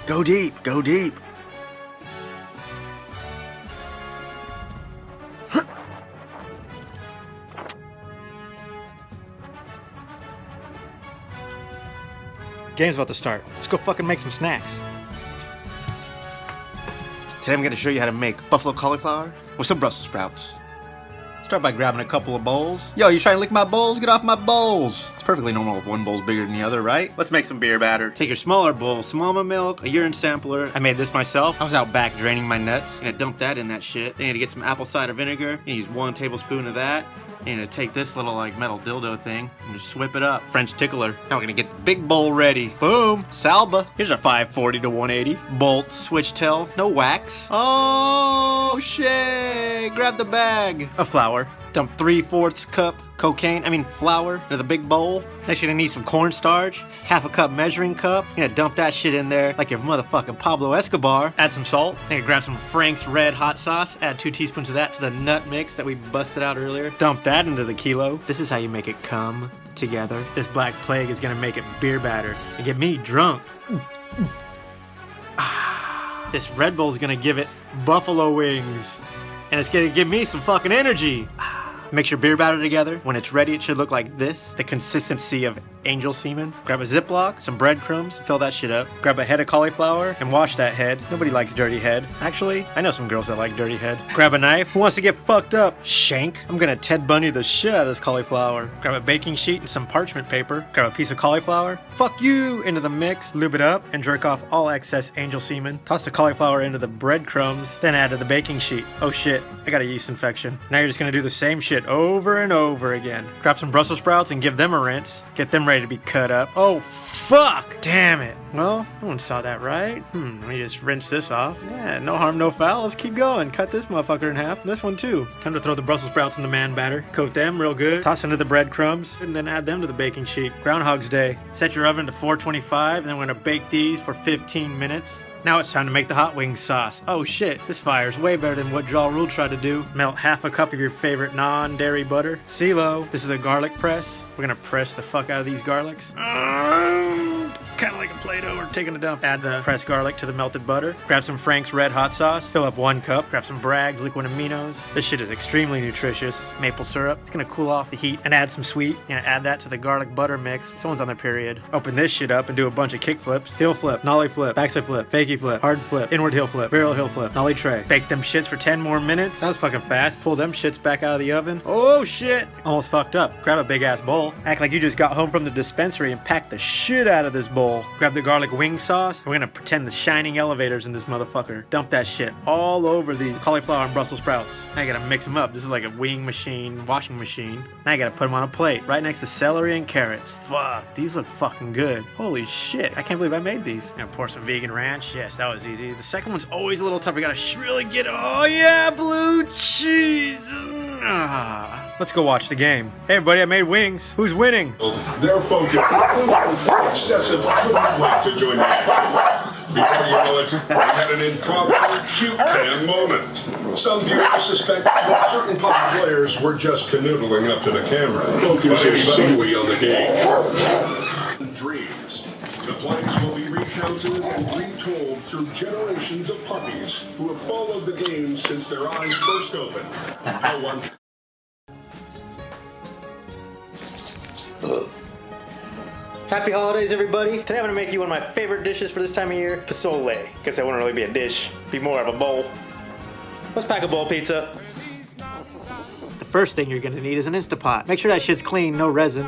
Go deep, go deep. Game's about to start. Let's go fucking make some snacks. Today I'm gonna show you how to make buffalo cauliflower with some Brussels sprouts. Start by grabbing a couple of bowls. Yo, you trying to lick my bowls? Get off my bowls. It's perfectly normal if one bowl's bigger than the other, right? Let's make some beer batter. Take your smaller bowl, some almond milk, a urine sampler. I made this myself. I was out back draining my nuts. Gonna dump that in that shit. Then you're gonna get some apple cider vinegar. You use 1 tablespoon of that. You're gonna take this little like metal dildo thing and just whip it up. French tickler. Now we're gonna get the big bowl ready. Boom. Salba. Here's our 540 to 180. Bolt, switch tail, no wax. Oh shit. Grab the bag. A flour. Dump 3/4 cup flour into the big bowl. Next you're gonna need some cornstarch, 1/2 cup measuring cup. You're gonna dump that shit in there like your motherfucking Pablo Escobar. Add some salt. Then you grab some Frank's red hot sauce. Add 2 teaspoons of that to the nut mix that we busted out earlier. Dump that into the kilo. This is how you make it come together. This black plague is gonna make it beer batter and get me drunk. This Red Bull is gonna give it buffalo wings. And it's gonna give me some fucking energy. Mix your beer batter together. When it's ready, it should look like this. The consistency of angel semen. Grab a Ziploc, some breadcrumbs, fill that shit up. Grab a head of cauliflower and wash that head. Nobody likes dirty head. Actually, I know some girls that like dirty head. Grab a knife. Who wants to get fucked up? Shank. I'm gonna Ted Bundy the shit out of this cauliflower. Grab a baking sheet and some parchment paper. Grab a piece of cauliflower. Fuck you into the mix. Lube it up and jerk off all excess angel semen. Toss the cauliflower into the breadcrumbs, then add to the baking sheet. Oh shit, I got a yeast infection. Now you're just gonna do the same shit over and over again. Grab some Brussels sprouts and give them a rinse. Get them ready to be cut up. Oh, fuck! Damn it. Well, no one saw that, right? Let me just rinse this off. Yeah, no harm, no foul. Let's keep going. Cut this motherfucker in half. And this one too. Time to throw the Brussels sprouts in the man batter. Coat them real good. Toss into the breadcrumbs. And then add them to the baking sheet. Groundhog's Day. Set your oven to 425. And then we're gonna bake these for 15 minutes. Now it's time to make the hot wings sauce. Oh shit, this fire's way better than what Ja Rule tried to do. Melt 1/2 cup of your favorite non-dairy butter. CeeLo, this is a garlic press. We're gonna press the fuck out of these garlics. Kind of like a Play-Doh or taking a dump. Add the pressed garlic to the melted butter. Grab some Frank's red hot sauce. Fill up 1 cup. Grab some Bragg's liquid aminos. This shit is extremely nutritious. Maple syrup. It's gonna cool off the heat and add some sweet. You're gonna add that to the garlic butter mix. Someone's on their period. Open this shit up and do a bunch of kick flips. Heel flip, nollie flip, backside flip, fakie flip, hard flip, inward heel flip, barrel heel flip, nollie tray. Bake them shits for 10 more minutes. That was fucking fast. Pull them shits back out of the oven. Oh shit. Almost fucked up. Grab a big ass bowl. Act like you just got home from the dispensary and pack the shit out of this bowl. Grab the garlic wing sauce. We're gonna pretend the shining elevators in this motherfucker. Dump that shit all over these cauliflower and Brussels sprouts. Now you gotta mix them up. This is like a wing machine, washing machine. Now you gotta put them on a plate right next to celery and carrots. Fuck, these look fucking good. Holy shit, I can't believe I made these. Now pour some vegan ranch. Yes, that was easy. The second one's always a little tougher. You gotta really get, oh yeah, blue cheese. Let's go watch the game. Hey everybody, I made wings. Who's winning? Their focus excessive to join that. Before you know it, we had an impromptu cute fan moment. Some viewers suspect that certain public players were just canoodling up to the camera. Focus is solely on the game. Dreams. The plays will be recounted and retold through generations of puppies who have followed the game since their eyes first opened. No one. Happy holidays, everybody. Today I'm gonna make you one of my favorite dishes for this time of year, pozole. Guess that wouldn't really be a dish, be more of a bowl. Let's pack a bowl pizza. The first thing you're gonna need is an Instapot. Make sure that shit's clean, no resin.